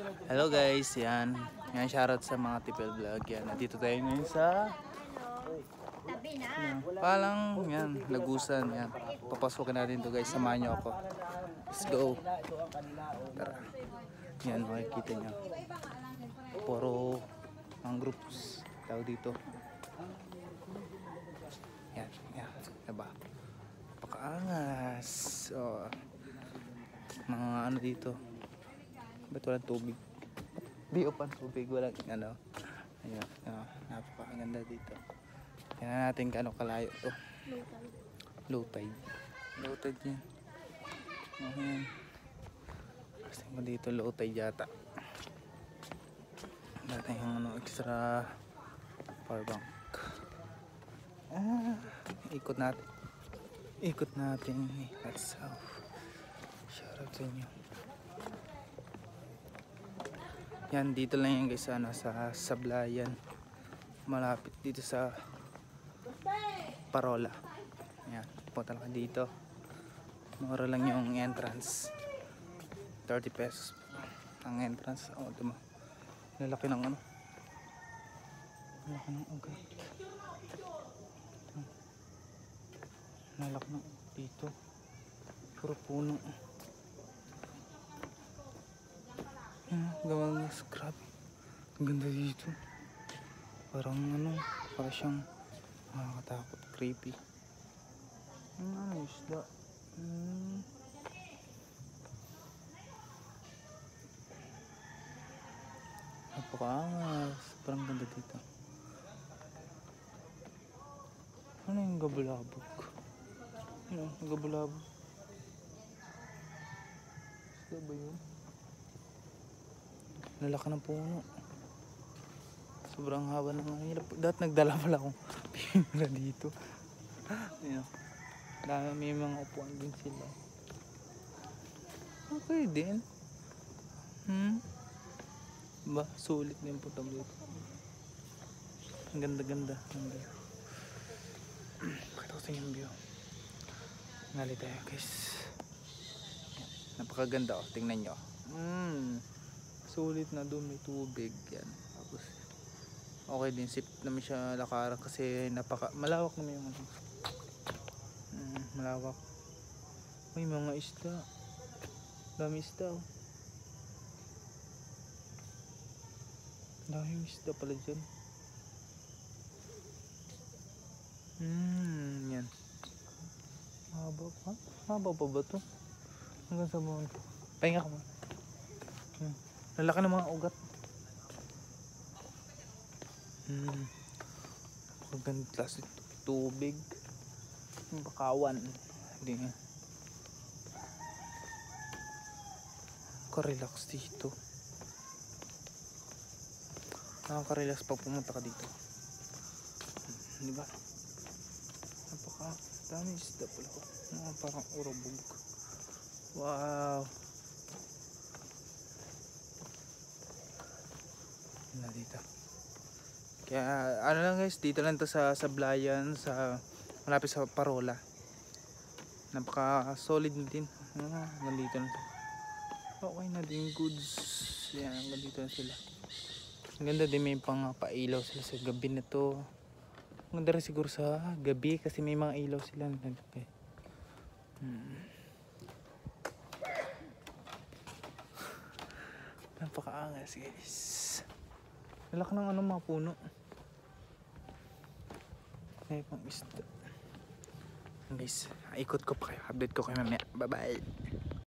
Hello guys, yan. Yan, shoutout sa mga Tipel Vlog. Yan, nandito tayo ngayon sa Palang, yan, Lagusan. Yan, papasukin natin to guys. Samahan nyo ako. Let's go. Tara. Yan, makikita nyo. Puro ang groups tao dito. Yan, yan. Diba? Pakaangas. So, mga ano dito. Ba't walang tubig? Di upan tubig, walang ano. Ayun, napakaganda dito. Tingnan natin kano kalayo to. Low tide. Low tide yan. Ayan. Kasi ko dito low tide yata. Dati yung ano, extra power bank. Ikot natin. Ikot natin. That's how. Shout out sa inyo. Yan, dito lang yan guys, sa Sablayan, malapit dito sa Parola. Yan, punta lang dito, mura lang yung entrance, 30 pesos ang entrance. O diba, lalaki ng ano, lalaki ng ugat, lalaki ng dito, puro puno. Gawang scrap. Ang ganda dito. Parang ano, parang siyang nakakatakot, creepy. Ano isda? Napakaangas. Parang ganda dito. Ano yung gabulabog? Ano yung gabulabog? Isda ba yun? Lalaki ng puno. Sobrang haba ng hirap. Dati nagdala pala akong pimira dito. Ayan. Dami, may mga upuan din sila. Okay din. Ba, sulit na yung punta dito. Ang ganda-ganda. Pakita ko sa yung view. Ngali tayo guys. Napakaganda oh. Tingnan nyo. Sulit na doon, may tubig yan. Tapos okay din, safe naman siya lakaran kasi malawak naman yung malawak. May mga isda, dami isda oh. Dami isda pala dyan. Yan, haba pa? Haba pa ba to? Hanggang sa mga pahinga ka mo. Lalaki ng mga ugat. Napakaganda klase tubig. Bakawan. Hindi nga. Nakarelax dito. Nakaka-relax pag pumunta ka dito. Diba? Dami isda pala ko. Parang urobog. Wow. Na dito. Kaya ano lang guys, dito lang to sa Sablayan, sa malapit sa Parola. Napaka solid na din. Nandito na. Okay na din, goods. Yan, nandito na sila. Ang ganda din, may pang pailaw sila sa gabi na to. Ang ganda rin siguro sa gabi kasi may mga ilaw sila. Napakaangas guys. Lalaki ng ano, mga puno. May pang isda. Guys, ikot ko pa kayo. Update ko kayo mamaya. Bye bye.